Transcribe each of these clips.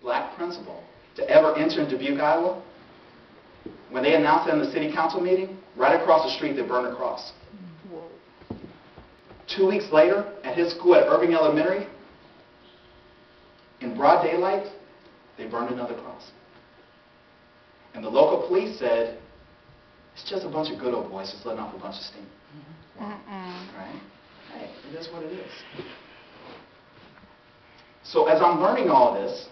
black principal to ever enter in Dubuque, Iowa, when they announced it in the city council meeting, right across the street they burned a cross. 2 weeks later, at his school at Irving Elementary, in broad daylight, they burned another cross. And the local police said, it's just a bunch of good old boys just letting off a bunch of steam. Right? Hey, it is what it is. So as I'm learning all this,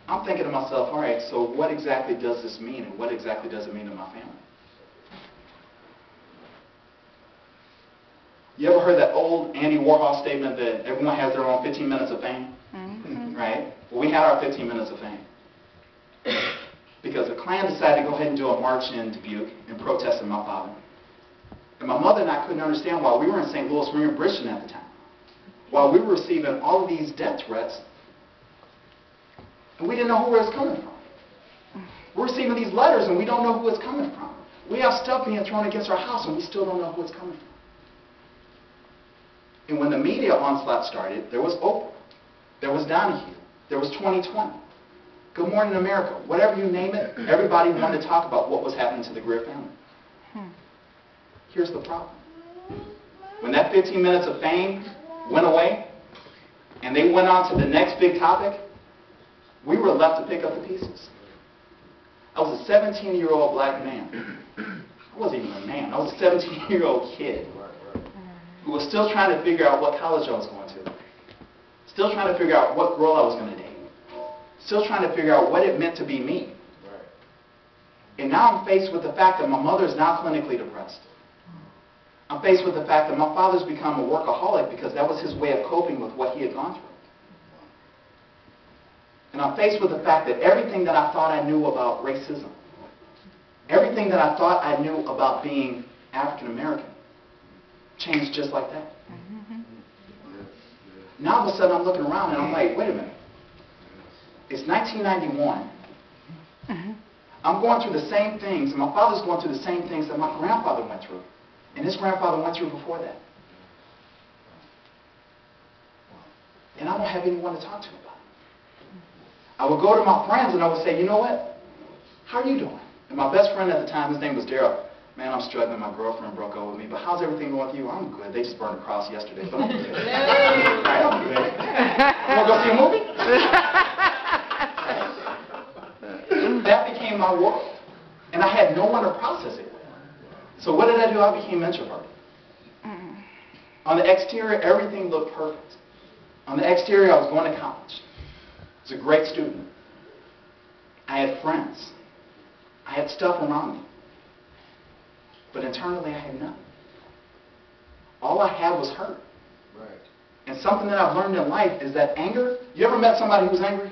I'm thinking to myself, all right, so what exactly does this mean, and what exactly does it mean to my family? You ever heard that old Andy Warhol statement that everyone has their own 15 minutes of fame? Right? Well, we had our 15 minutes of fame. Because the Klan decided to go ahead and do a march in Dubuque in protest of my father. And my mother and I couldn't understand why we were in St. Louis, we were in Bridgeton at the time, while we were receiving all of these death threats, and we didn't know who it was coming from. We're receiving these letters and we don't know who it's coming from. We have stuff being thrown against our house and we still don't know who it's coming from. And when the media onslaught started, there was Oprah, there was Donahue, there was 2020, Good Morning America, whatever you name it, everybody wanted to talk about what was happening to the Greer family. Here's the problem. When that 15 minutes of fame went away and they went on to the next big topic, we were left to pick up the pieces. I was a 17-year-old black man. I wasn't even a man. I was a 17-year-old kid who was still trying to figure out what college I was going to. Still trying to figure out what girl I was going to date. Still trying to figure out what it meant to be me. And now I'm faced with the fact that my mother is now clinically depressed. I'm faced with the fact that my father's become a workaholic because that was his way of coping with what he had gone through. And I'm faced with the fact that everything that I thought I knew about racism, everything that I thought I knew about being African American, changed just like that. Now all of a sudden I'm looking around and I'm like, wait a minute. It's 1991. I'm going through the same things, and my father's going through the same things that my grandfather went through. And his grandfather went through before that. And I don't have anyone to talk to about it. I would go to my friends and I would say, you know what? How are you doing? And my best friend at the time, his name was Daryl. Man, I'm struggling. My girlfriend broke up with me. But how's everything going with you? I'm good. They just burned a cross yesterday, but I'm good. Right, I'm good. You want to go see a movie? That became my world. And I had no one to process it with. So what did I do? I became introverted. On the exterior, everything looked perfect. On the exterior, I was going to college. I was a great student. I had friends. I had stuff around me. But internally, I had nothing. All I had was hurt. And something that I've learned in life is that anger, you ever met somebody who's angry?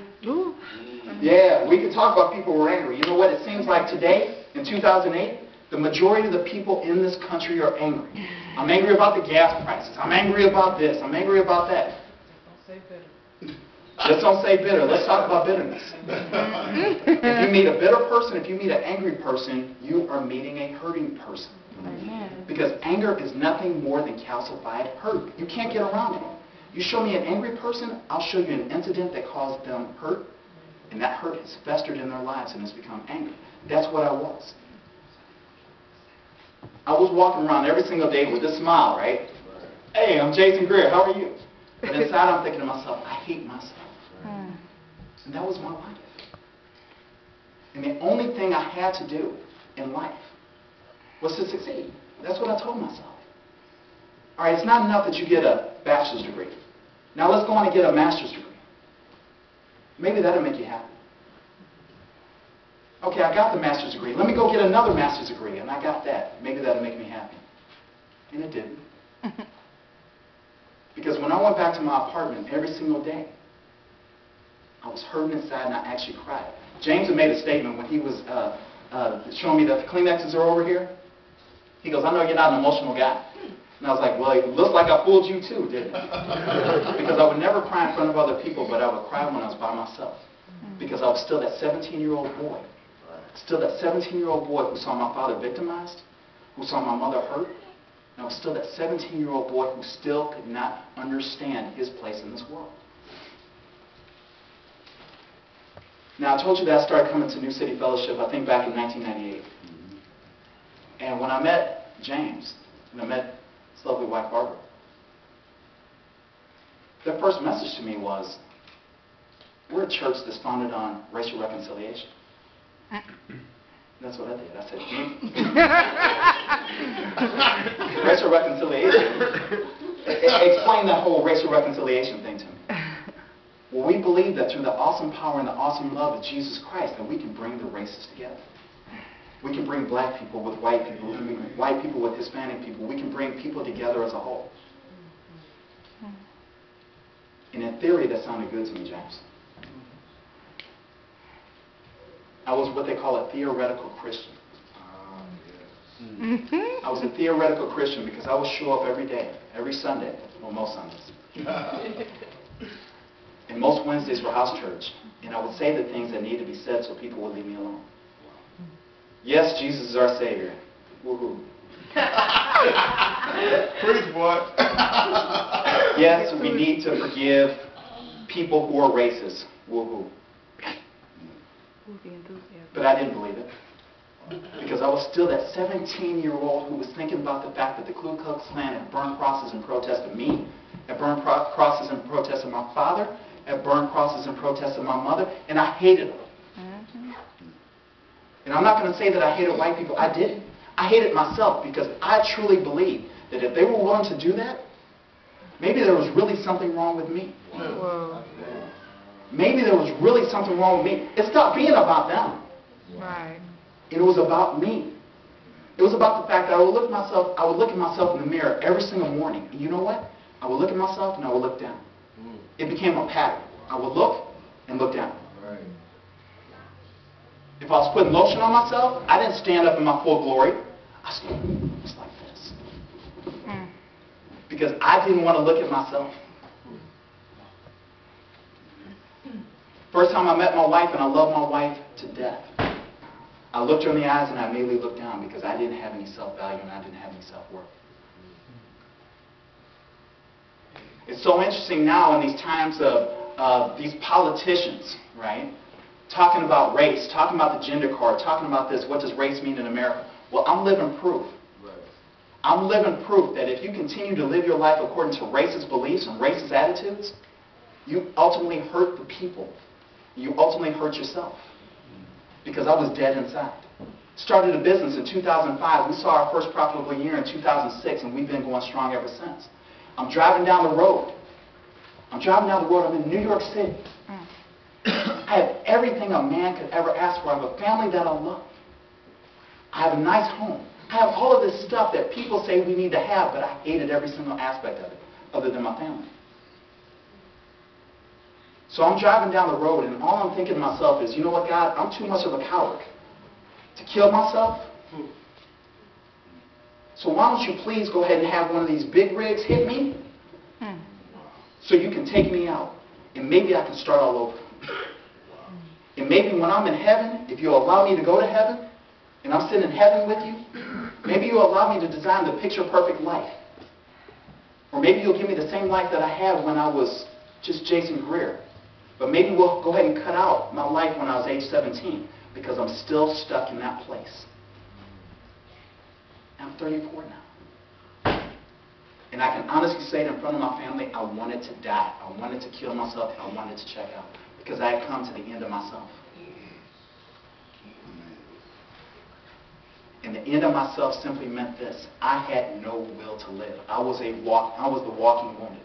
Yeah, we can talk about people who are angry. You know what? It seems like today, in 2008, the majority of the people in this country are angry. I'm angry about the gas prices. I'm angry about this. I'm angry about that. Just don't say bitter. Let's talk about bitterness. If you meet a bitter person, if you meet an angry person, you are meeting a hurting person. Because anger is nothing more than calcified hurt. You can't get around it. You show me an angry person, I'll show you an incident that caused them hurt, and that hurt has festered in their lives and has become anger. That's what I was. I was walking around every single day with a smile, right? Hey, I'm Jason Greer. How are you? But inside I'm thinking to myself, I hate myself. And that was my life. And the only thing I had to do in life was to succeed. That's what I told myself. All right, it's not enough that you get a bachelor's degree. Now let's go on and get a master's degree. Maybe that'll make you happy. Okay, I got the master's degree. Let me go get another master's degree, and I got that. Maybe that'll make me happy. And it didn't. Because when I went back to my apartment every single day, I was hurting inside and I actually cried. James had made a statement when he was showing me that the Kleenexes are over here. He goes, I know you're not an emotional guy. And I was like, well, it looks like I fooled you too, didn't it? Because I would never cry in front of other people, but I would cry when I was by myself. Because I was still that 17-year-old boy. Still that 17-year-old boy who saw my father victimized, who saw my mother hurt. And I was still that 17-year-old boy who still could not understand his place in this world. Now, I told you that I started coming to New City Fellowship, I think, back in 1998. And when I met James, and I met his lovely wife, Barbara, their first message to me was, we're a church that's founded on racial reconciliation. That's what I did. I said, racial reconciliation? Explain that whole racial reconciliation thing to me. Well, we believe that through the awesome power and the awesome love of Jesus Christ, that we can bring the races together. We can bring black people with white people. We can bring white people with Hispanic people. We can bring people together as a whole. And in theory, that sounded good to me, James. I was what they call a theoretical Christian. I was a theoretical Christian because I would show up every day, every Sunday, well, most Sundays. And most Wednesdays for house church. And I would say the things that need to be said so people would leave me alone. Yes, Jesus is our Savior. Woohoo. Preach, boy. Yes, we need to forgive people who are racist. Woohoo. But I didn't believe it. Because I was still that 17-year-old who was thinking about the fact that the Ku Klux Klan had burned crosses in protest of me, had burned crosses in protest of my father, had burned crosses in protest of my mother, and I hated them. And I'm not going to say that I hated white people. I didn't. I hated myself because I truly believed that if they were willing to do that, maybe there was really something wrong with me. Whoa. Maybe there was really something wrong with me. It stopped being about them. Right. It was about me. It was about the fact that I would look at myself in the mirror every single morning. And you know what? I would look at myself and I would look down. It became a pattern. I would look and look down. If I was putting lotion on myself, I didn't stand up in my full glory. I stood just like this. Because I didn't want to look at myself. First time I met my wife, and I love my wife to death, I looked her in the eyes and I immediately looked down because I didn't have any self-value and I didn't have any self-worth. It's so interesting now in these times of these politicians, right? Talking about race, talking about the gender card, talking about this, what does race mean in America? Well, I'm living proof. I'm living proof that if you continue to live your life according to racist beliefs and racist attitudes, you ultimately hurt the people. You ultimately hurt yourself. Because I was dead inside. Started a business in 2005. We saw our first profitable year in 2006, and we've been going strong ever since. I'm driving down the road. I'm in New York City. I have everything a man could ever ask for. I have a family that I love. I have a nice home. I have all of this stuff that people say we need to have, but I hated every single aspect of it, other than my family. So I'm driving down the road, and all I'm thinking to myself is, you know what, God, I'm too much of a coward to kill myself. So why don't you please go ahead and have one of these big rigs hit me so you can take me out, and maybe I can start all over. And maybe when I'm in heaven, if you'll allow me to go to heaven, and I'm sitting in heaven with you, maybe you'll allow me to design the picture-perfect life. Or maybe you'll give me the same life that I had when I was just Jason Greer. But maybe we'll go ahead and cut out my life when I was age 17, because I'm still stuck in that place. I'm 34 now. And I can honestly say it in front of my family, I wanted to die. I wanted to kill myself. I wanted to check out. Because I had come to the end of myself. And the end of myself simply meant this. I had no will to live. I was the walking wounded.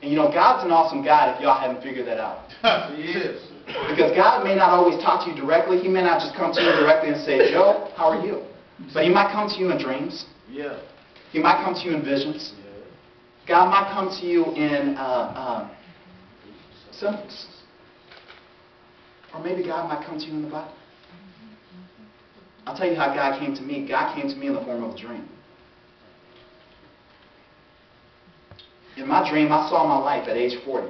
And you know, God's an awesome God if y'all haven't figured that out. He is. Because God may not always talk to you directly. He may not just come to you directly and say, Joe, how are you? But He might come to you in dreams. Yeah. He might come to you in visions. Yeah. God might come to you in symbols. Or maybe God might come to you in the Bible. I'll tell you how God came to me. God came to me in the form of a dream. In my dream, I saw my life at age 40.